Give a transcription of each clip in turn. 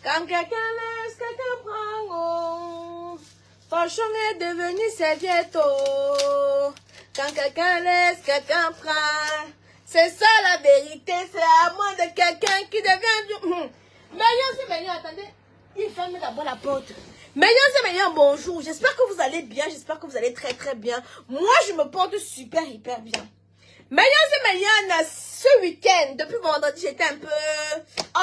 Quand quelqu'un laisse, quelqu'un prend. Oh. Ton chemin est devenu Sergieto. Quand quelqu'un laisse, quelqu'un prend. C'est ça la vérité, c'est à moi de quelqu'un qui devient... Meilleur, attendez. Il ferme d'abord la porte. Meilleur, bonjour. J'espère que vous allez bien, j'espère que vous allez très très bien. Moi, je me porte super, hyper bien. Meilleur, ce week-end, depuis vendredi, j'étais un peu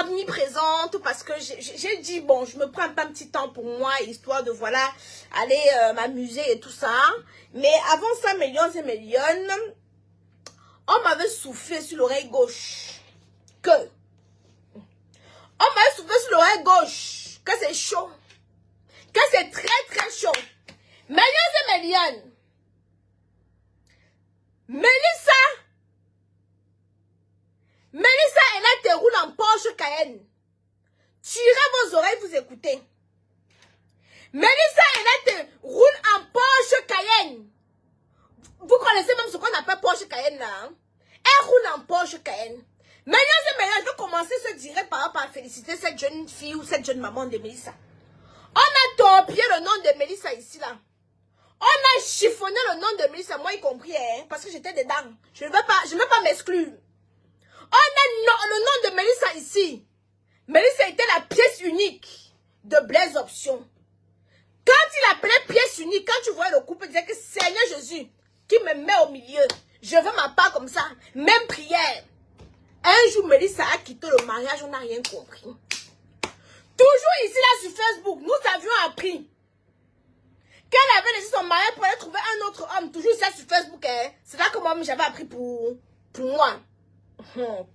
omniprésente parce que j'ai dit, bon, je me prends un petit temps pour moi, histoire de, voilà, aller m'amuser et tout ça. Mais avant ça, Meilleur, on m'avait soufflé sur l'oreille gauche que... On m'avait soufflé sur l'oreille gauche que c'est chaud. Que c'est très très chaud. Meilleur, Mélissa, elle a tes roues en Porsche Cayenne. Tirez vos oreilles, vous écoutez. Mélissa, elle a tes roues en Porsche Cayenne. Vous connaissez même ce qu'on appelle Porsche Cayenne là. Hein? Elle roule en Porsche Cayenne. Meilleur, je vais commencer ce direct par féliciter cette jeune fille ou cette jeune maman de Mélissa. On a torpillé le nom de Mélissa ici là. On a chiffonné le nom de Mélissa, moi y compris, hein, parce que j'étais dedans. Je ne vais pas m'exclure. On a le nom de Mélissa ici. Mélissa était la pièce unique de Blaise Option. Quand il appelait pièce unique, quand tu vois le couple, il disait que Seigneur Jésus, qui me met au milieu, je veux ma part comme ça, même prière. Un jour, Mélissa a quitté le mariage, on n'a rien compris. Toujours ici, là, sur Facebook, nous avions appris qu'elle avait laissé son mari pour aller trouver un autre homme. Toujours ici, là, sur Facebook, hein. C'est là que moi, j'avais appris pour moi. Dans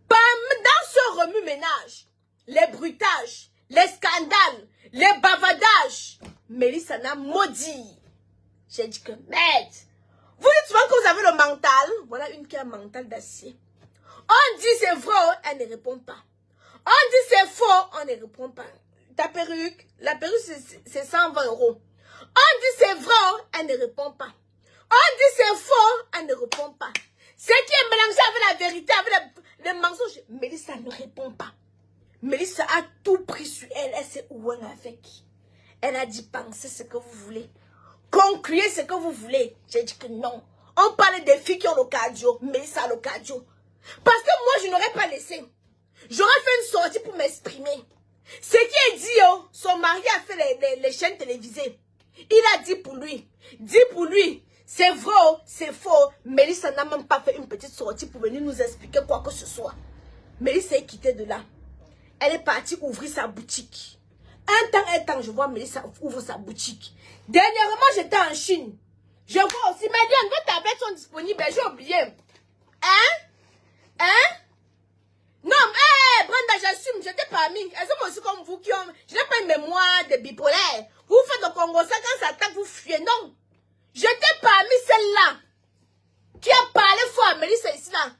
ce remue-ménage, les bruitages, les scandales, les bavadages, Mélissa n'a maudit. J'ai dit que, merde, vous dites souvent que vous avez le mental. Voilà une qui a un mental d'acier. On dit c'est vrai, elle ne répond pas. On dit c'est faux, on ne répond pas. Ta perruque, la perruque c'est 120 €. On dit c'est vrai, elle ne répond pas. On dit c'est faux, elle ne répond pas. Ce qui est mélangé avec la vérité, avec les mensonges, Mélissa ne répond pas. Mélissa a tout pris sur elle, elle sait où elle avec. Elle a dit pensez ce que vous voulez. Concluez ce que vous voulez. J'ai dit que non. On parle des filles qui ont le cardio, Mélissa a le cardio. Parce que moi, je n'aurais pas laissé. J'aurais fait une sortie pour m'exprimer. Ce qui est dit, oh, son mari a fait les chaînes télévisées. Il a dit pour lui. C'est vrai, oh, c'est faux. Mélissa n'a même pas fait une petite sortie pour venir nous expliquer quoi que ce soit. Mélissa est quittée de là. Elle est partie ouvrir sa boutique. Un temps, je vois Mélissa ouvre sa boutique. Dernièrement, j'étais en Chine. Je vois aussi, Médiane, vos tablettes sont disponibles. J'ai oublié. Non, Brenda, j'assume, j'étais parmi. Elles sont aussi comme vous qui ont... Je n'ai pas une mémoire de bipolaire. Vous faites le Congo, ça quand ça attaque, vous fuyez. Non. J'étais parmi celle-là qui a parlé fort à Mélissa ici là.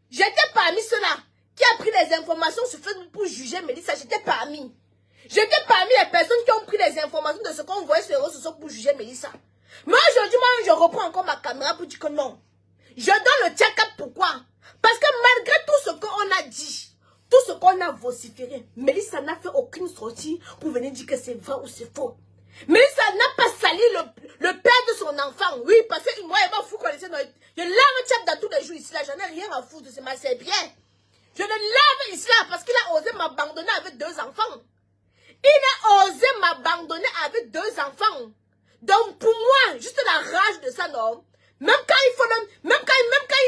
J'étais parmi ceux-là qui a pris les informations sur Facebook pour juger Mélissa. J'étais parmi les personnes qui ont pris les informations de ce qu'on voyait sur les réseaux sociaux pour juger Mélissa. Mais aujourd'hui, moi, je reprends encore ma caméra pour dire que non. Je donne le check-up, pourquoi? Parce que malgré tout ce qu'on a dit, tout ce qu'on a vociféré, Mélissa n'a fait aucune sortie pour venir dire que c'est vrai ou c'est faux. Mélissa n'a pas sali le père de son enfant. Oui, parce que moi, elle m'a fou qu'on essaie de... Je lave le chap dans tous les jours ici là, j'en ai rien à foutre, c'est bien. Je le lave ici là parce qu'il a osé m'abandonner avec 2 enfants. Il a osé m'abandonner avec 2 enfants. Donc pour moi, juste la rage de ça, non. Même quand il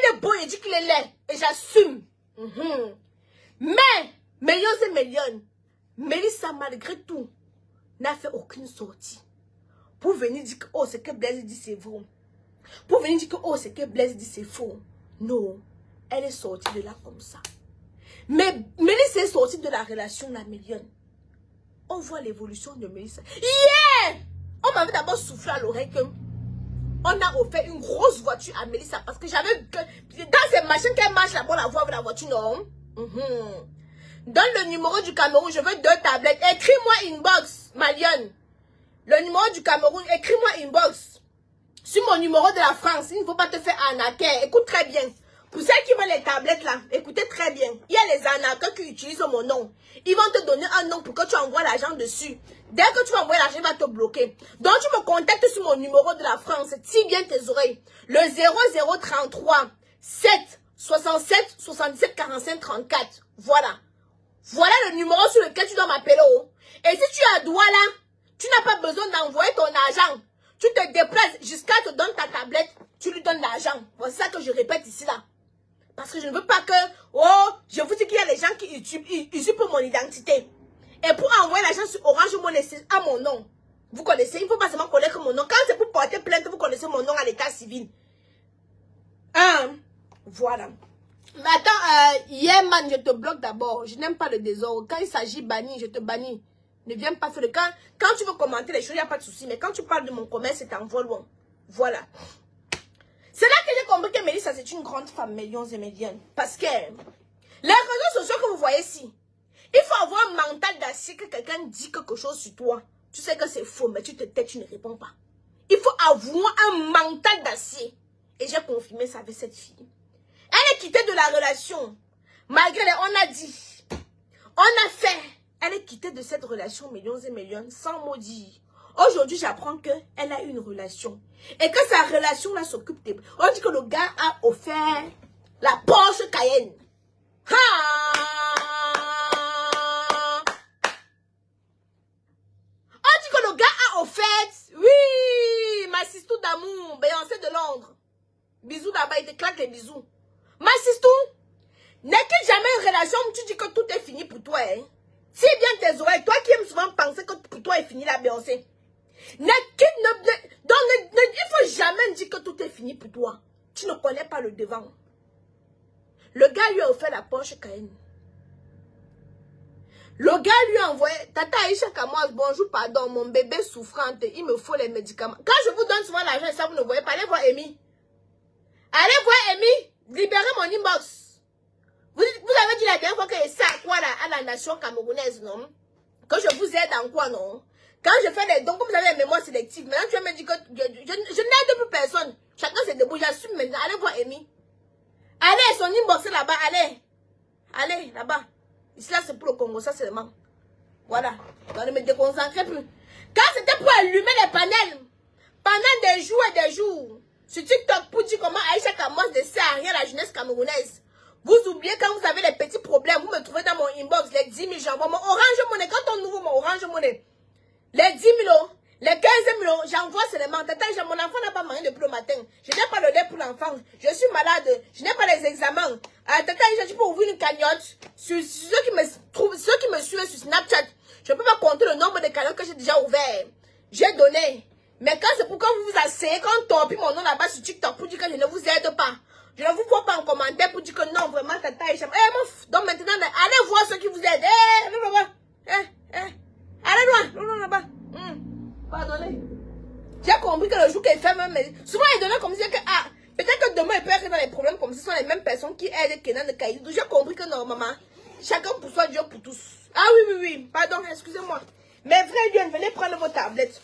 est beau, il dit qu'il est laid. Et j'assume. Mais, Mélissa, malgré tout, n'a fait aucune sortie. Pour venir dire que, oh, ce que Blaise dit, c'est vrai. Pour venir dire que, oh, ce que Blaise dit, c'est faux. Non. Elle est sortie de là comme ça. Mais Mélissa est sortie de la relation, la Méliane. On voit l'évolution de Mélissa. Yeah! On m'avait d'abord soufflé à l'oreille que on a offert une grosse voiture à Mélissa parce que j'avais... Dans ces machines qu'elle marche là-bas, on la voit avec la voiture, non? Donne le numéro du Cameroun, je veux 2 tablettes. Écris-moi inbox, Maliane. Le numéro du Cameroun, écris-moi inbox. Sur mon numéro de la France, il ne faut pas te faire arnaquer. Écoute très bien. Pour celles qui veulent les tablettes là, écoutez très bien. Il y a les arnaqueurs qui utilisent mon nom. Ils vont te donner un nom pour que tu envoies l'argent dessus. Dès que tu vas envoyer l'argent, il va te bloquer. Donc, tu me contactes sur mon numéro de la France. Tire bien tes oreilles. Le 0033 7 67 77 45 34. Voilà. Voilà le numéro sur lequel tu dois m'appeler. Oh. Et si tu es à Douala, tu n'as pas besoin d'envoyer ton argent. Tu te déplaces jusqu'à te donner ta tablette. Tu lui donnes l'argent. C'est ça que je répète ici là. Parce que je ne veux pas que... Oh, je vous dis qu'il y a des gens qui usurpent mon identité. Et pour envoyer l'argent sur Orange Money, c'est à mon nom. Vous connaissez, il ne faut pas seulement connaître mon nom. Quand c'est pour porter plainte, vous connaissez mon nom à l'état civil. Voilà. Mais attends, hier, man, je te bloque d'abord. Je n'aime pas le désordre. Quand il s'agit banni, je te bannis. Ne viens pas faire le cas. Quand tu veux commenter les choses, il n'y a pas de souci. Mais quand tu parles de mon commerce, c'est en vol loin. Voilà. C'est là que j'ai compris que Mélissa, c'est une grande femme, millions et millions. Parce que les réseaux sociaux que vous voyez ici, il faut avoir un mental d'acier que quelqu'un dit quelque chose sur toi. Tu sais que c'est faux, mais tu te tais, tu ne réponds pas. Il faut avoir un mental d'acier. Et j'ai confirmé ça avec cette fille. Elle est quittée de la relation. Malgré on a dit, on a fait. Elle est quittée de cette relation, millions et millions, sans mot dire. Aujourd'hui, j'apprends qu'elle a une relation. Et que sa relation-là s'occupe des... On dit que le gars a offert la Porsche Cayenne. On dit que le gars a offert... Oui, ma sistou d'amour, Beyoncé de Londres. Bisous là-bas, il te claque les bisous. Ma sistou, n'est-qu'il jamais une relation où tu dis que tout est fini pour toi, hein? Si bien tes oreilles, toi qui aimes souvent penser que pour toi est fini la Beyoncé. Il ne faut jamais dire que tout est fini pour toi. Tu ne connais pas le devant. Le gars lui a offert la Porsche Cayenne. Le gars lui a envoyé, Tata Aïcha Kamoise, bonjour, pardon, mon bébé souffrante, il me faut les médicaments. Quand je vous donne souvent l'argent, ça vous ne voyez pas, allez voir Amy. Allez voir Amy, libérez mon inbox. Vous avez dit la dernière fois que c'est à quoi là, à la nation camerounaise, non? Que je vous aide en quoi, non? Quand je fais les dons, comme vous avez la mémoire sélective, maintenant tu vas me dire que je n'aide plus personne. Chacun s'est debout, j'assume maintenant. Allez voir Amy. Allez, son inbox est là-bas, allez. Allez, là-bas. Ici, là, c'est pour le Congo, ça seulement. Voilà. Donc, ne me déconcentrez plus. Quand c'était pour allumer les panels, pendant des jours et des jours, sur TikTok, pour dire comment Aïcha Kamoise ne sert à rien à la jeunesse camerounaise. Vous oubliez quand vous avez des petits problèmes, vous me trouvez dans mon inbox, les 10 000 j'envoie mon Orange Money. Quand on ouvre mon Orange Money, les 10 000, les 15 000, j'envoie seulement. Tata, mon enfant n'a pas mangé depuis le matin. Je n'ai pas le lait pour l'enfant. Je suis malade. Je n'ai pas les examens. Tata, je peux ouvrir une cagnotte. Ceux qui me suivent sur Snapchat, je ne peux pas compter le nombre de cagnottes que j'ai déjà ouverts. J'ai donné. Mais quand c'est pour quand vous vous asseyez, quand on torpille mon nom là-bas sur TikTok pour dire que je ne vous aide pas. Je ne vous vois pas en commentaire pour dire que non, vraiment, Tata, donc maintenant, allez voir ceux qui vous aident. Allez loin, là-bas. Pardonnez. J'ai compris que le jour qu'elle fait même, souvent il donnait comme si que, peut-être que demain il peut arriver dans les problèmes comme si ce sont les mêmes personnes qui aident Kenan de Kaïdou. J'ai compris que non, maman, chacun pour soi, Dieu pour tous. Ah oui, pardon, excusez-moi. Mais vrai Dieu, venez prendre vos tablettes.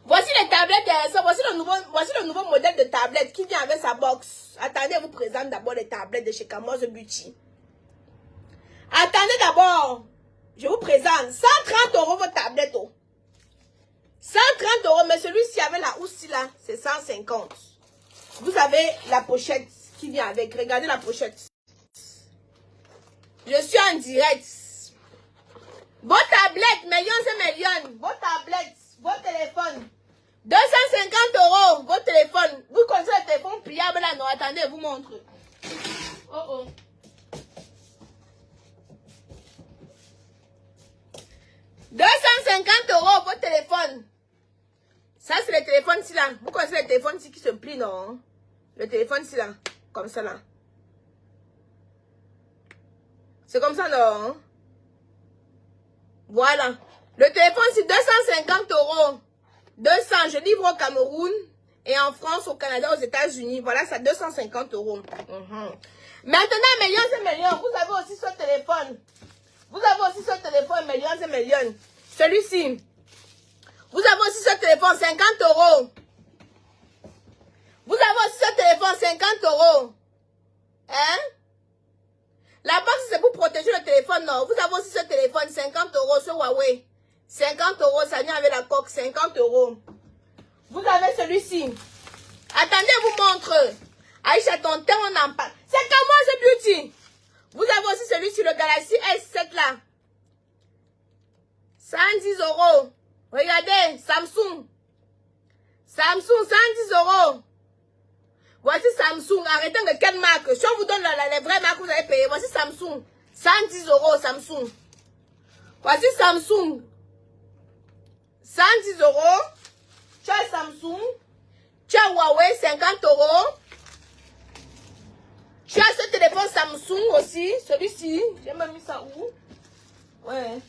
Voici les tablettes, voici le nouveau modèle de tablette qui vient avec sa box. Attendez, je vous présente d'abord les tablettes de chez Kamoise Beauty. Attendez d'abord, je vous présente 130 € vos tablettes. 130 €, mais celui-ci avec la housse là, c'est 150. Vous avez la pochette qui vient avec. Regardez la pochette. Je suis en direct. Vos tablettes, millions et millions. Vos tablettes, vos téléphones. 250 €, vos téléphones. Vous connaissez le téléphone pliable là, non? Attendez, je vous montre. Oh. 250 € votre téléphone. Ça, c'est le téléphone ici là. Vous connaissez le téléphone ici qui se plie, non? Le téléphone ici là. Comme ça là. C'est comme ça, non? Voilà. Le téléphone ici, 250 €. 200, je livre au Cameroun. Et en France, au Canada, aux États-Unis. Voilà, ça 250 €. Maintenant, millions et millions. Vous avez aussi ce téléphone. Vous avez aussi ce téléphone, millions et millions. Celui-ci. Vous avez aussi ce téléphone, 50 €. Vous avez aussi ce téléphone, 50 €. Hein? La box, c'est pour téléphone, non. Vous avez aussi ce téléphone, 50 €, ce Huawei. 50 €, ça vient avec la coque, 50 €. Vous avez celui-ci. Attendez, je vous montre. Aïcha, ton thème, on en parle. C'est comme moi, ce beauty. Vous avez aussi celui-ci, le Galaxy S7 là. 110 €. Regardez, Samsung. Samsung, 110 €. Voici Samsung. Arrêtez de quelle marque. Si on vous donne les vraies marques, vous allez payer. Voici Samsung. 110 € Samsung. Voici Samsung. 110 €. Tu as Samsung. Tu as Huawei, 50 €. Tu as ce téléphone Samsung aussi. Celui-ci. J'ai même mis ça où? Ouais.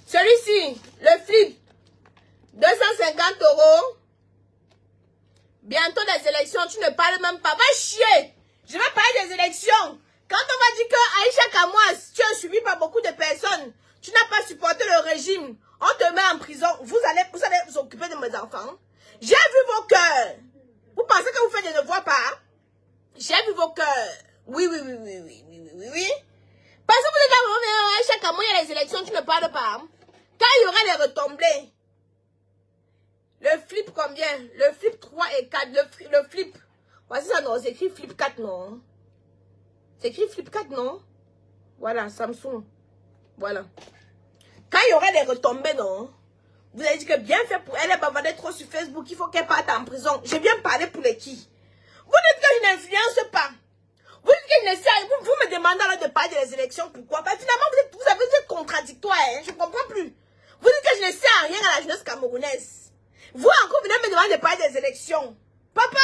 Celui-ci. Le flip. 250 €. Bientôt les élections. Tu ne parles même pas. Va chier. Je vais parler des élections. Quand on va dire que Aïcha Kamouas, tu es suivi par beaucoup de personnes. Tu n'as pas supporté le régime. On te met en prison. Vous allez vous occuper de mes enfants. J'ai vu vos cœurs. Vous pensez que vous faites des devoirs pas? J'ai vu vos cœurs. Oui. Parce que vous êtes là, Aïcha Kamouas, il y a les élections, tu ne parles pas. Quand il y aura les retombées. Le flip combien? Le flip 3 et 4. Le flip. Voici ça, non. C'est écrit flip 4, non. C'est écrit flip 4, non. Voilà, Samsung. Voilà. Quand il y aura des retombées, non. Vous avez dit que bien fait pour elle, elle bavardait trop sur Facebook, il faut qu'elle parte en prison. Je viens parler pour les qui? Vous dites que je n'influence pas. Vous dites que je ne sais. Vous me demandez alors de parler des élections, pourquoi? Ben, finalement, vous êtes contradictoire, hein? Je ne comprends plus. Vous dites que je ne sais rien à la jeunesse camerounaise. Vous encore venez me demander de parler des élections. Papa?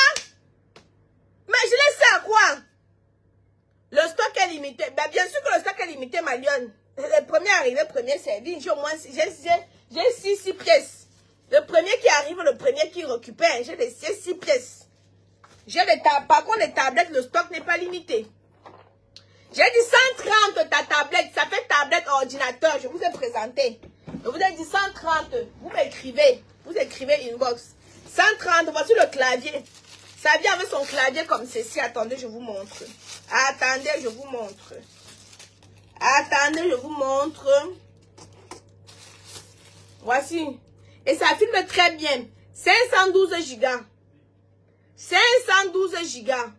Mais je le sais à quoi? Le stock est limité. Ben, bien sûr que le stock est limité, ma lionne. Le premier arrivé, le premier servi. J'ai au moins 6 pièces. Le premier qui arrive, le premier qui récupère. J'ai les 6 pièces. Par contre, les tablettes, le stock n'est pas limité. J'ai dit 130 ta tablette. Ça fait tablette ordinateur. Je vous ai présenté. Je vous ai dit 130. Vous m'écrivez. Vous écrivez inbox. 130. Voici le clavier. Ça vient avec son clavier comme ceci. Attendez, je vous montre. Attendez, je vous montre. Attendez, je vous montre. Voici. Et ça filme très bien. 512 gigas. 512 gigas.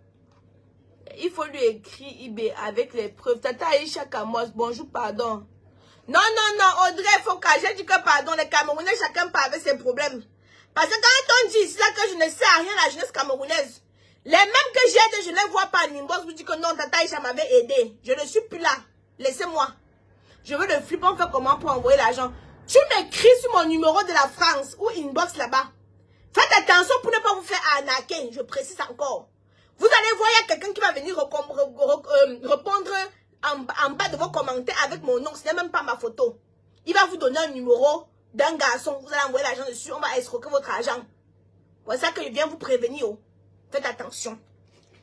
Il faut lui écrire eBay avec les preuves. Tata Aïcha Kamouas, bonjour, pardon. Non, Audrey Foka, j'ai dit que pardon, les Camerounais, chacun part avec ses problèmes. Parce que quand on dit ici là que je ne sais à rien à la jeunesse camerounaise, les mêmes que j'aide, je ne les vois pas en inbox, vous dites que non, Tata Aïcha m'avait aidé. Je ne suis plus là. Laissez-moi. Je veux le flip, on fait comment pour envoyer l'argent. Tu m'écris sur mon numéro de la France ou inbox là-bas. Faites attention pour ne pas vous faire arnaquer, je précise encore. Vous allez voir, il y a quelqu'un qui va venir répondre en bas de vos commentaires avec mon nom. Ce n'est même pas ma photo. Il va vous donner un numéro d'un garçon. Vous allez envoyer l'argent dessus. On va escroquer votre argent. Voilà ça que je viens vous prévenir. Oh. Faites attention.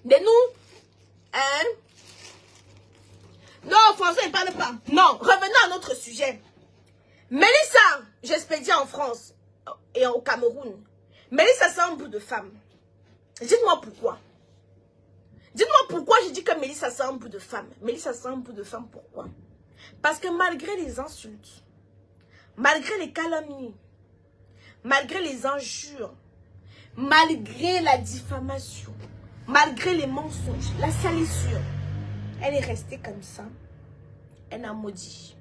Mais nous, hein? Non, François ne parle pas. Non, revenons à notre sujet. Mélissa, j'expédie en France et au Cameroun. Mélissa, c'est un bout de femme. Dites-moi pourquoi. Dites-moi pourquoi je dis que Mélissa, c'est un bout de femme. Mélissa, c'est un bout de femme, pourquoi? Parce que malgré les insultes, malgré les calomnies, malgré les injures, malgré la diffamation, malgré les mensonges, la salissure, elle est restée comme ça. Elle a maudit.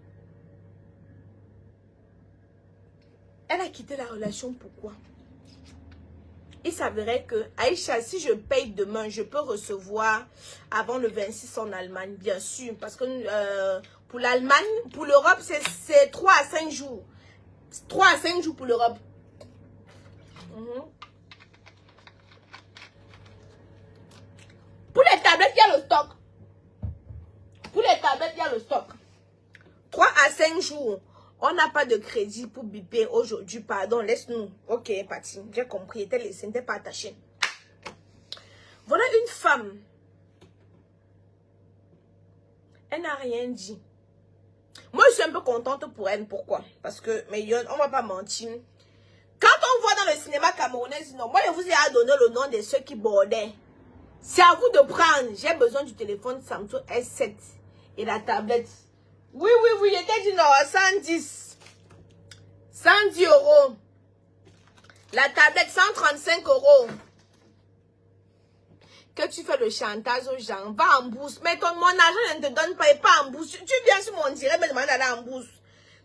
Elle a quitté la relation, pourquoi? Il s'avérait que, Aïcha, si je paye demain, je peux recevoir avant le 26 en Allemagne, bien sûr. Parce que pour l'Allemagne, pour l'Europe, c'est 3 à 5 jours. 3 à 5 jours pour l'Europe. Pour les tablettes, il y a le stock. Pour les tablettes, il y a le stock. 3 à 5 jours. On n'a pas de crédit pour biper aujourd'hui. Pardon, laisse-nous. Ok, Pati, j'ai compris. Elle n'était pas attachée. Voilà une femme. Elle n'a rien dit. Moi, je suis un peu contente pour elle. Pourquoi? Parce que, mais on ne va pas mentir. Quand on voit dans le cinéma camerounais, non, moi, je vous ai donné le nom de ceux qui bordaient. C'est à vous de prendre. J'ai besoin du téléphone Samsung S7 et la tablette Oui, il était dit non, 110. 110 euros. La tablette, 135 euros. Que tu fais le chantage aux gens, va en bourse. Mais mon argent ne te donne pas, et pas en bourse. Tu viens sur mon direct, me demander d'aller en bourse.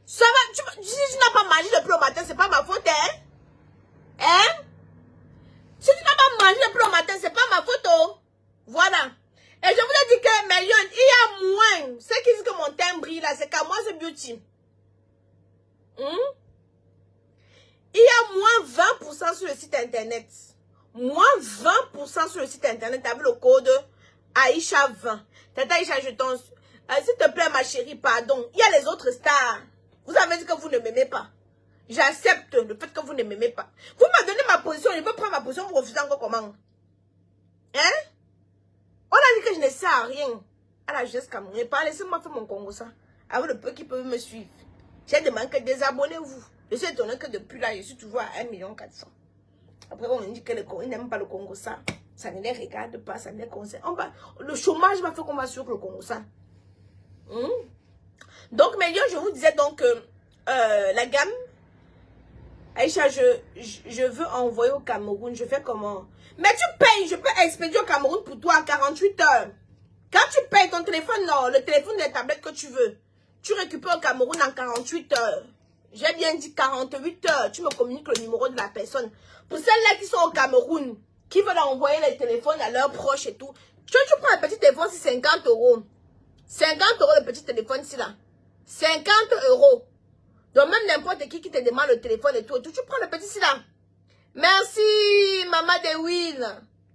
Ça va, si tu n'as pas mangé depuis le matin, c'est pas ma faute, hein? Hein? Si tu n'as pas mangé depuis le matin, c'est pas ma faute, oh. Voilà. Et je vous ai dit que, mais il y a moins. Ceux qui disent que mon teint brille là, c'est qu'à moi, c'est beauty. Il y a moins 20% sur le site internet. Moins 20% sur le site internet avec le code Aïcha 20. Tata Aïcha, je t'en... s'il te plaît, ma chérie, pardon. Il y a les autres stars. Vous avez dit que vous ne m'aimez pas. J'accepte le fait que vous ne m'aimez pas. Vous m'avez donné ma position. Je peux prendre ma position pour refuser encore comment? Hein? On a dit que je ne sers à rien. À la jeunesse camerounaise. Laissez-moi faire mon Congo ça. Avec le peu qui peuvent me suivre. J'ai demandé que désabonnez-vous. Je suis étonné que depuis là, je suis toujours à 1,4 million. Après, on me dit que les Congolais n'aiment pas le Congo ça. Ça ne les regarde pas, ça ne les concerne. Le chômage va faire qu'on va sur le Congo ça. Donc, mais je vous disais donc la gamme. Aïcha, je veux envoyer au Cameroun. Je fais comment? Mais tu payes, je peux expédier au Cameroun pour toi en 48 heures. Quand tu payes ton téléphone, non, le téléphone des tablettes que tu veux, tu récupères au Cameroun en 48 heures. J'ai bien dit 48 heures. Tu me communiques le numéro de la personne. Pour celles-là qui sont au Cameroun, qui veulent envoyer les téléphones à leurs proches et tout, tu prends un petit téléphone, c'est 50 euros. 50 euros le petit téléphone, c'est là. 50 euros. Donc même n'importe qui te demande le téléphone et tout, tu prends le petit, c'est là. Merci, maman de Will.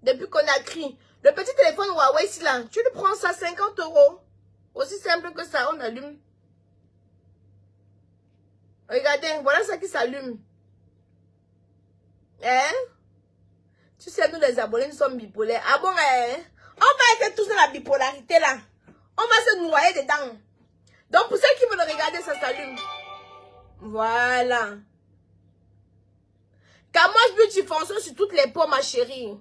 Depuis qu'on a crié. Le petit téléphone Huawei, c'est là. Tu le prends ça, 50 euros. Aussi simple que ça, on allume. Regardez, voilà ça qui s'allume. Hein? Tu sais, nous les abonnés, nous sommes bipolaires. Ah bon, hein? On va être tous dans la bipolarité là. On va se noyer dedans. Donc pour ceux qui veulent regarder, ça s'allume. Voilà. Camoche Beauty fonctionne sur toutes les peaux, ma chérie.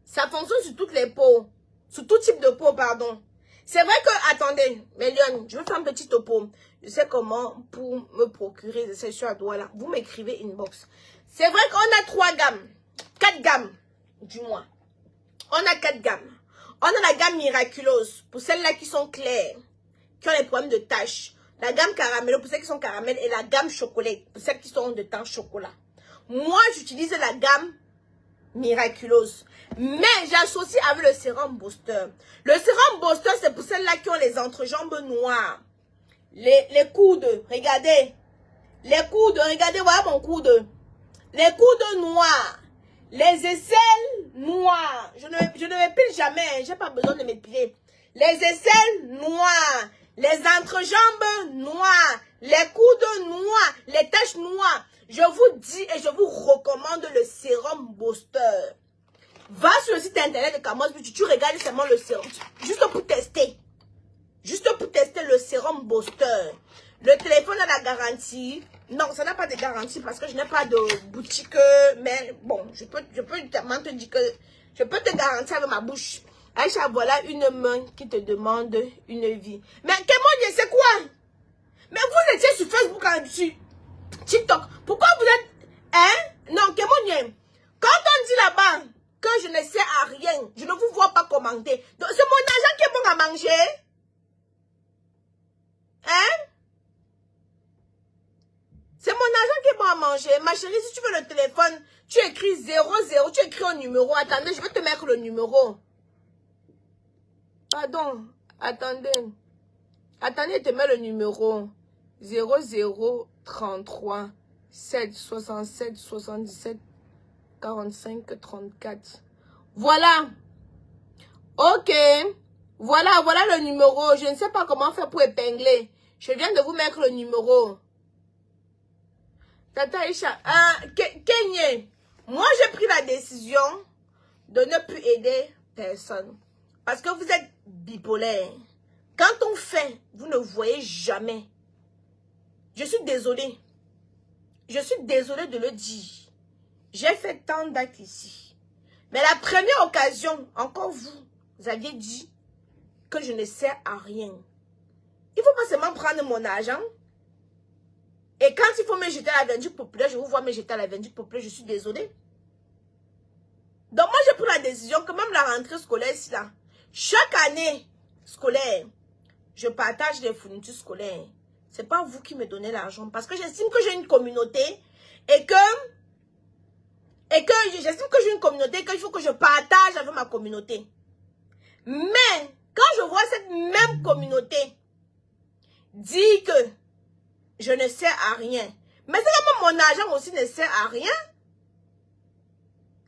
Ça fonctionne sur toutes les peaux. Sur tout type de peau, pardon. C'est vrai que, attendez, Méliane, je vais faire un petit topo. Je sais comment pour me procurer de ces choix là. Vous m'écrivez inbox. C'est vrai qu'on a 3 gammes. 4 gammes, du moins. On a 4 gammes. On a la gamme miraculeuse, pour celles-là qui sont claires, qui ont les problèmes de taches. La gamme caramelo, pour celles qui sont caramel. Et la gamme chocolat, pour celles qui sont de teint chocolat. Moi, j'utilise la gamme miraculeuse. Mais j'associe avec le sérum booster. Le sérum booster, c'est pour celles-là qui ont les entrejambes noires. Les coudes, regardez. Les coudes, regardez, voilà mon coude. Les coudes noirs. Les aisselles noires. Je ne m'épile jamais. J'ai pas besoin de m'épiler. Les aisselles noires. Les entrejambes noires. Les coudes noirs. Les taches noires. Je vous dis et je vous recommande le sérum booster. Va sur le site internet de Camoche Beauty, tu regardes seulement le sérum. Juste pour tester. Juste pour tester le sérum booster. Le téléphone a la garantie. Non, ça n'a pas de garantie parce que je n'ai pas de boutique. Mais bon, je peux te dire que je peux te garantir avec ma bouche. Aïcha, voilà une main qui te demande une vie. Mais Kémonie, c'est quoi? Mais vous étiez sur Facebook, sur TikTok. Pourquoi vous êtes... Hein? Non, Kémonie. Quand on dit là-bas que je ne sais à rien, je ne vous vois pas commenter. Donc, c'est mon argent qui est bon à manger. Hein? C'est mon argent qui est bon à manger. Ma chérie, si tu veux le téléphone, tu écris 00, tu écris un numéro. Attendez, je vais te mettre le numéro. Pardon, attendez. Attendez, je te mets le numéro. 0033 7 67 77 45 34. Voilà. Ok. Voilà le numéro. Je ne sais pas comment faire pour épingler. Je viens de vous mettre le numéro. Tata Aïcha. Kenyé. Moi, j'ai pris la décision de ne plus aider personne. Parce que vous êtes bipolaire. Quand on fait, vous ne voyez jamais. Je suis désolée. Je suis désolée de le dire. J'ai fait tant d'actes ici. Mais la première occasion, encore vous aviez dit que je ne sers à rien. Il ne faut pas seulement prendre mon argent. Et quand il faut me jeter à la vindicte populaire, je vous vois me jeter à la vindicte populaire, je suis désolée. Donc moi, j'ai pris la décision que même la rentrée scolaire ici, là, chaque année scolaire, je partage les fournitures scolaires. Ce n'est pas vous qui me donnez l'argent. Parce que j'estime que j'ai une communauté et que j'estime que j'ai une communauté et qu'il faut que je partage avec ma communauté. Mais quand je vois cette même communauté dire que je ne sers à rien, mais c'est que même mon argent aussi ne sert à rien.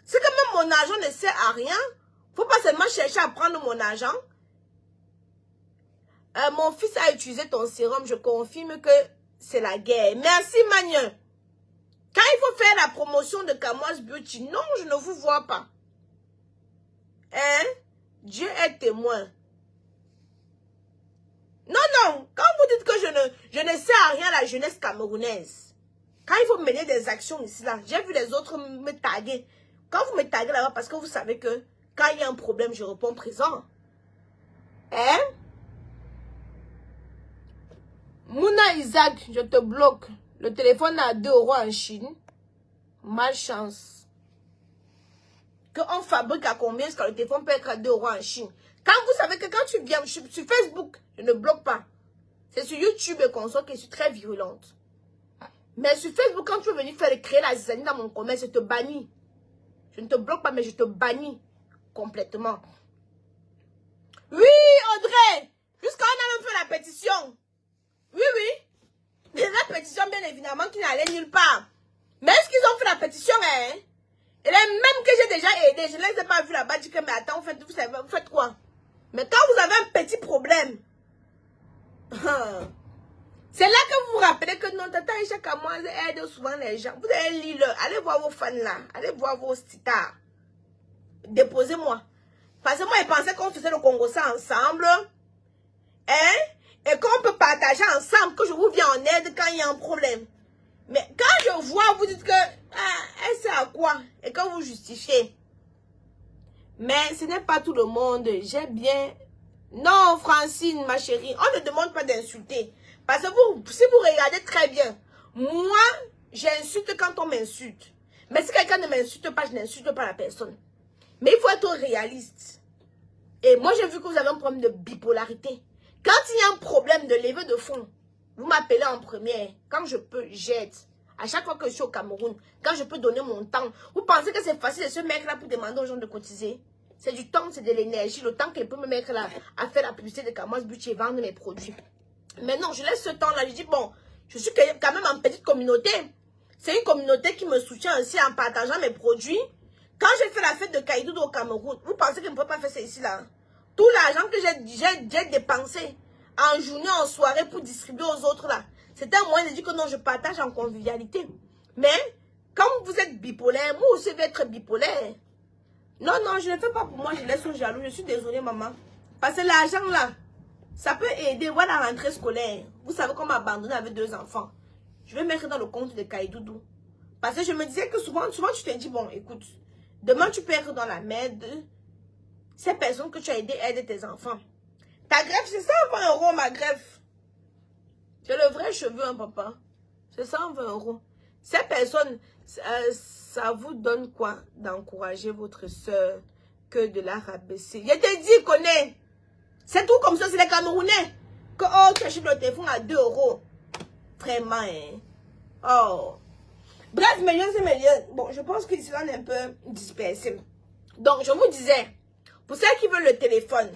C'est que même mon argent ne sert à rien. Il ne faut pas seulement chercher à prendre mon argent. Mon fils a utilisé ton sérum. Je confirme que c'est la guerre. Merci, Magne. Quand il faut faire la promotion de Kamoise Beauty, non, je ne vous vois pas. Hein? Dieu est témoin. Non, non. Quand vous dites que je ne sers à rien à la jeunesse camerounaise, quand il faut mener des actions ici, là, j'ai vu les autres me taguer. Quand vous me taguez là-bas, parce que vous savez que quand il y a un problème, je réponds présent. Hein? Mouna Isaac, je te bloque. Le téléphone à 2 € en Chine. Malchance. Qu'on fabrique à combien est-ce que le téléphone peut être à 2 € en Chine? Quand vous savez que quand tu viens sur Facebook, je ne bloque pas. C'est sur YouTube et console que je suis très virulente. Mais sur Facebook, quand tu veux venir créer la zizanie dans mon commerce, je te bannis. Je ne te bloque pas, mais je te bannis complètement. Oui, Audrey! Jusqu'à on a même fait la pétition. Oui, oui. La pétition, bien évidemment, qui n'allait nulle part. Mais est-ce qu'ils ont fait la pétition, hein? Et les mêmes que j'ai déjà aidé, je ne les ai pas vus là-bas, dit que, mais attends, vous faites quoi? Mais quand vous avez un petit problème, c'est là que vous vous rappelez que non, Tata Aïcha Kamoise aide souvent les gens. Vous allez lire, allez voir vos fans là, allez voir vos stars. Déposez-moi. Parce que moi, je pensais qu'on faisait le Congo ça ensemble. Hein? Et qu'on peut partager ensemble, que je vous viens en aide quand il y a un problème. Mais quand je vois, vous dites que, elle sait à quoi? Et quand vous justifiez. Mais ce n'est pas tout le monde. J'ai bien... Non, Francine, ma chérie, on ne demande pas d'insulter. Parce que si vous regardez très bien, moi, j'insulte quand on m'insulte. Mais si quelqu'un ne m'insulte pas, je n'insulte pas la personne. Mais il faut être réaliste. Et moi, j'ai vu que vous avez un problème de bipolarité. Quand il y a un problème de levée de fonds, vous m'appelez en première. Quand je peux, j'aide. À chaque fois que je suis au Cameroun, quand je peux donner mon temps. Vous pensez que c'est facile de se mettre là pour demander aux gens de cotiser? C'est du temps, c'est de l'énergie. Le temps qu'elle peut me mettre là à faire la publicité de Kamoise Beauty et vendre mes produits. Mais non, je laisse ce temps-là. Je dis, bon, je suis quand même en petite communauté. C'est une communauté qui me soutient aussi en partageant mes produits. Quand j'ai fait la fête de Kaïdoudou au Cameroun, vous pensez que je ne peux pas faire ça ici là? Tout l'argent que j'ai dépensé en journée, en soirée pour distribuer aux autres là, c'était un moyen de dire que non, je partage en convivialité. Mais, quand vous êtes bipolaire, moi aussi je vais être bipolaire. Non, non, je ne le fais pas pour moi, je laisse au jaloux. Je suis désolée, maman. Parce que l'argent là, ça peut aider. Voilà la rentrée scolaire. Vous savez qu'on m'a abandonné avec 2 enfants. Je vais mettre dans le compte de Kaïdoudou. Parce que je me disais que souvent tu te dis, bon, écoute, demain tu peux être dans la merde. Ces personnes que tu as aidées aident tes enfants. Ta greffe, c'est 120 € ma greffe. C'est le vrai cheveu, hein, papa. C'est 120 €. Ces personnes, ça vous donne quoi d'encourager votre soeur que de la rabaisser? Je te dis, connais. C'est tout comme ça, c'est les Camerounais. Que, oh, tu achètes le téléphone à 2 €. Vraiment, hein. Oh. Bref, bon, je pense que cela est un peu dispersé. Donc, je vous disais, pour ceux qui veulent le téléphone,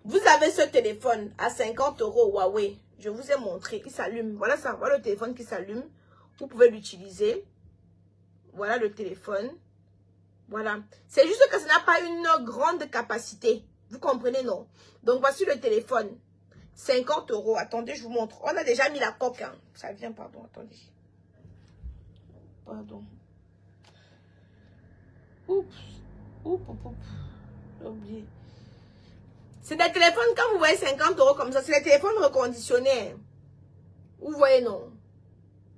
vous avez ce téléphone à 50 € Huawei. Je vous ai montré, il s'allume. Voilà ça, voilà le téléphone qui s'allume. Vous pouvez l'utiliser. Voilà le téléphone. Voilà. C'est juste que ça n'a pas une grande capacité. Vous comprenez, non? Donc, voici le téléphone. 50 €. Attendez, je vous montre. On a déjà mis la coque. Hein. Ça vient, pardon, attendez. Pardon. Oups. Oups. J'ai oublié. C'est des téléphones, quand vous voyez 50 € comme ça, c'est les téléphones reconditionnés. Vous voyez, non?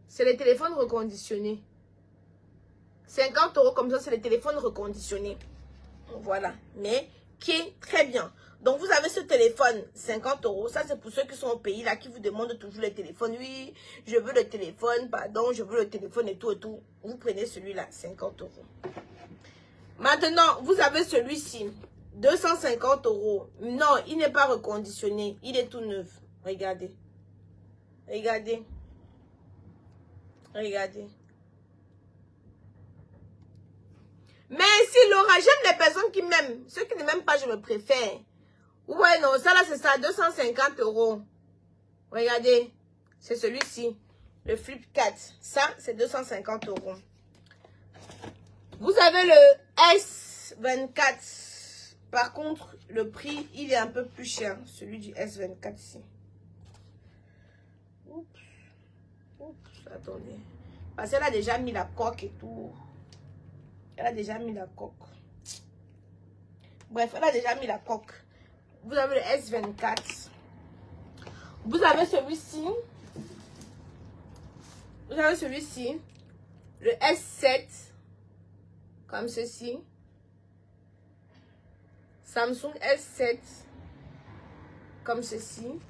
C'est les téléphones reconditionnés. 50 € comme ça, c'est les téléphones reconditionnés. Voilà. Mais qui est très bien. Donc, vous avez ce téléphone, 50 €. Ça, c'est pour ceux qui sont au pays, là, qui vous demandent toujours le téléphone. Oui, je veux le téléphone, pardon, je veux le téléphone et tout et tout. Vous prenez celui-là, 50 €. Maintenant, vous avez celui-ci, 250 €. Non, il n'est pas reconditionné. Il est tout neuf. Regardez. Regardez. Regardez. Merci Laura, j'aime les personnes qui m'aiment. Ceux qui ne m'aiment pas, je me préfère. Ouais, non, ça là, c'est ça, 250 €. Regardez, c'est celui-ci, le Flip 4. Ça, c'est 250 €. Vous avez le S24. Par contre, le prix, il est un peu plus cher. Celui du S24 ici. Oups. Oups, attendez. Parce qu'elle a déjà mis la coque et tout. Elle a déjà mis la coque. Bref, elle a déjà mis la coque. Vous avez le S24. Vous avez celui-ci. Vous avez celui-ci. Le S7. Comme ceci. Samsung S7. Comme ceci.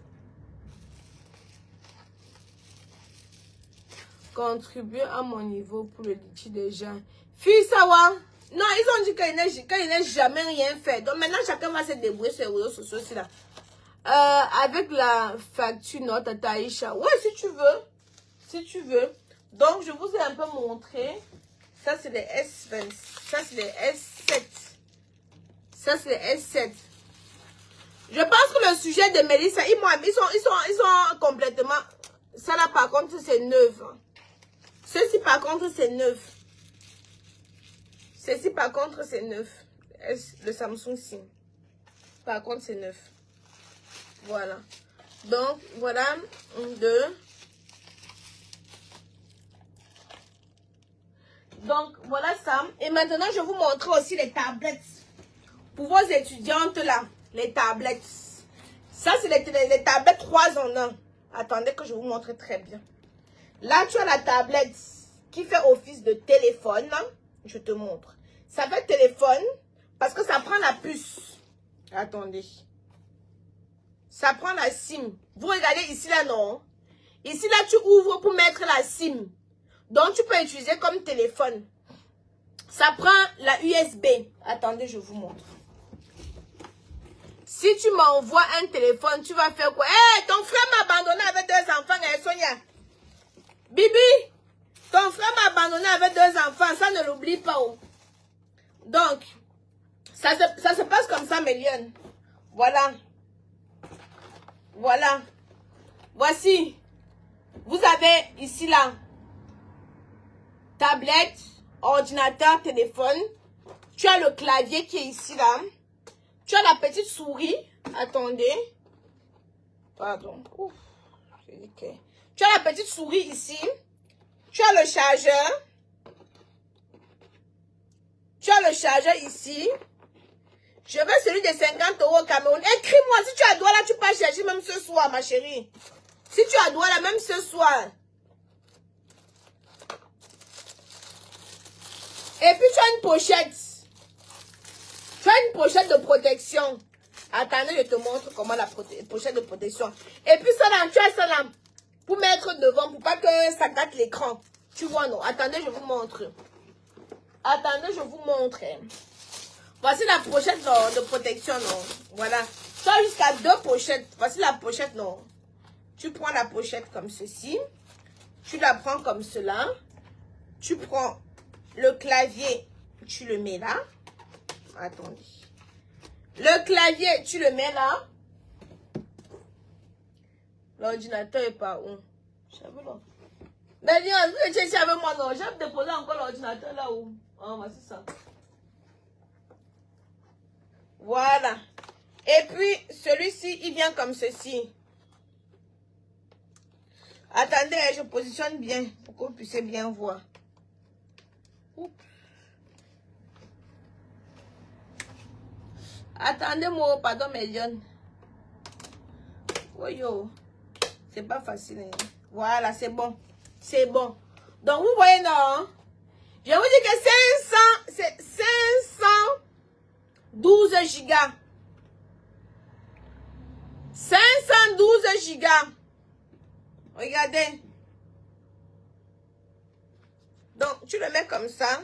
Contribuer à mon niveau pour le litchi des gens. Fille Sawa. Non, ils ont dit qu'il n'est jamais rien fait. Donc maintenant, chacun va se débrouiller sur les réseaux sociaux aussi là. Avec la facture notre Taïcha. Ouais, si tu veux. Si tu veux. Donc, je vous ai un peu montré. Ça, c'est les S20. Ça, c'est les S7. Ça, c'est les S7. Je pense que le sujet de Mélissa, ils sont complètement... Ça là, par contre, c'est neuf. Ceci, par contre, c'est neuf. Ceci, par contre, c'est neuf. Le Samsung Sim. Par contre, c'est neuf. Voilà. Donc, voilà. 1, 2. Donc, voilà ça. Et maintenant, je vais vous montrer aussi les tablettes. Pour vos étudiantes là. Les tablettes. Ça, c'est les tablettes 3 en 1. Attendez que je vous montre très bien. Là, tu as la tablette qui fait office de téléphone. Je te montre. Ça fait téléphone parce que ça prend la puce. Attendez. Ça prend la SIM. Vous regardez ici là, non? Ici là, tu ouvres pour mettre la SIM. Donc, tu peux utiliser comme téléphone. Ça prend la USB. Attendez, je vous montre. Si tu m'envoies un téléphone, tu vas faire quoi? Hé, ton frère m'a abandonné avec 2 enfants, hein, Sonia. Bibi, ton frère m'a abandonné avec 2 enfants. Ça, ne l'oublie pas. Oh. Donc, ça se passe comme ça, mes lions. Voilà. Voilà. Voici. Vous avez ici, là, tablette, ordinateur, téléphone. Tu as le clavier qui est ici, là. Tu as la petite souris. Attendez. Pardon. Ouf. Tu as la petite souris ici. Tu as le chargeur. Tu as le chargeur ici. Je veux celui de 50 € au Cameroun. Écris-moi. Si tu as droit là, tu peux chercher même ce soir, ma chérie. Si tu as droit là, même ce soir. Et puis tu as une pochette. Tu as une pochette de protection. Attendez, je te montre comment la pochette de protection. Et puis ça là, tu as ça là. Pour mettre devant, pour pas que ça gâte l'écran. Tu vois, non? Attendez, je vous montre. Attendez, je vous montre. Voici la pochette de protection, non? Voilà. Tu as jusqu'à 2 pochettes. Voici la pochette, non? Tu prends la pochette comme ceci. Tu la prends comme cela. Tu prends le clavier. Tu le mets là. Attendez. Le clavier, tu le mets là. L'ordinateur est pas où? J'avais là. Mais dis, tu es avec moi, non? J'ai déposé encore l'ordinateur là où? Ah, voici ça. Voilà. Et puis, celui-ci, il vient comme ceci. Attendez, je positionne bien pour que vous puissiez bien voir. Oups. Attendez-moi, pardon, mes jeunes. Oui, yo. C'est pas facile. Hein. Voilà, c'est bon. C'est bon. Donc, vous voyez, non? Je vous dis que 512 gigas. 512 gigas. Regardez. Donc, tu le mets comme ça.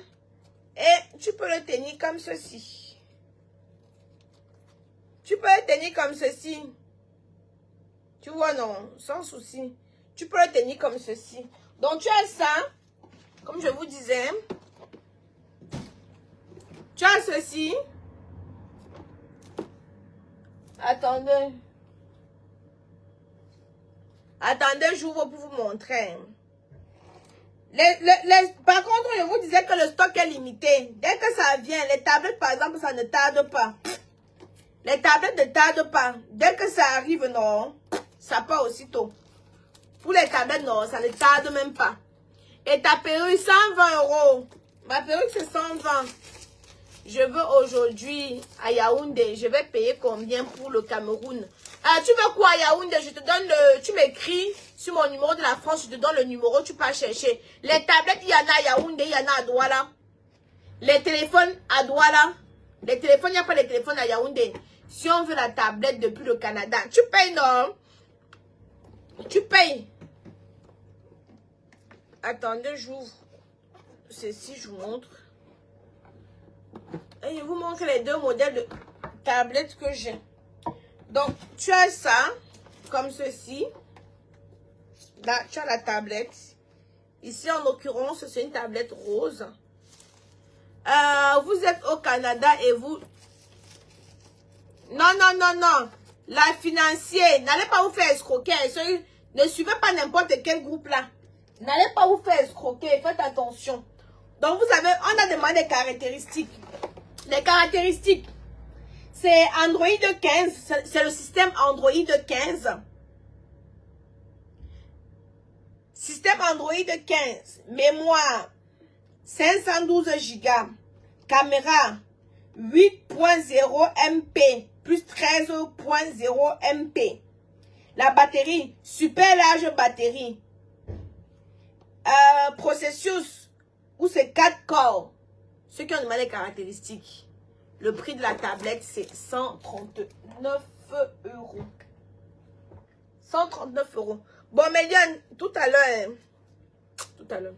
Et tu peux le tenir comme ceci. Tu peux le tenir comme ceci. Tu vois, non, sans souci. Tu peux le tenir comme ceci. Donc, tu as ça. Comme je vous disais. Tu as ceci. Attendez. Attendez, j'ouvre pour vous montrer. Par contre, je vous disais que le stock est limité. Dès que ça vient, les tablettes, par exemple, ça ne tarde pas. Les tablettes ne tardent pas. Dès que ça arrive, non, ça part aussitôt. Pour les tablettes, non, ça ne tarde même pas. Et ta perruque, 120 €. Ma perruque, c'est 120. Je veux aujourd'hui à Yaoundé, je vais payer combien pour le Cameroun? Ah, tu veux quoi à Yaoundé? Je te donne le... Tu m'écris sur mon numéro de la France, je te donne le numéro, tu peux chercher. Les tablettes, il y en a à Yaoundé, il y en a à Douala. Les téléphones à Douala. Les téléphones, il n'y a pas de téléphones à Yaoundé. Si on veut la tablette depuis le Canada, tu payes, non? Tu payes. Attendez, j'ouvre. Ceci, je vous montre. Et je vous montre les deux modèles de tablettes que j'ai. Donc, tu as ça, comme ceci. Là, tu as la tablette. Ici, en l'occurrence, c'est une tablette rose. Vous êtes au Canada et vous... Non, non, non, non. La financière, n'allez pas vous faire escroquer. Ne suivez pas n'importe quel groupe là. N'allez pas vous faire escroquer. Faites attention. Donc, vous avez... On a demandé des caractéristiques. Les caractéristiques, c'est Android 15, c'est le système Android 15. Système Android 15, mémoire 512 Go, caméra 8.0 MP plus 13.0 MP. La batterie, super large batterie. Processus, où c'est 4 corps. Ceux qui ont demandé les caractéristiques, le prix de la tablette, c'est 139 €. 139 €. Bon, Médiane, tout à l'heure. Tout à l'heure.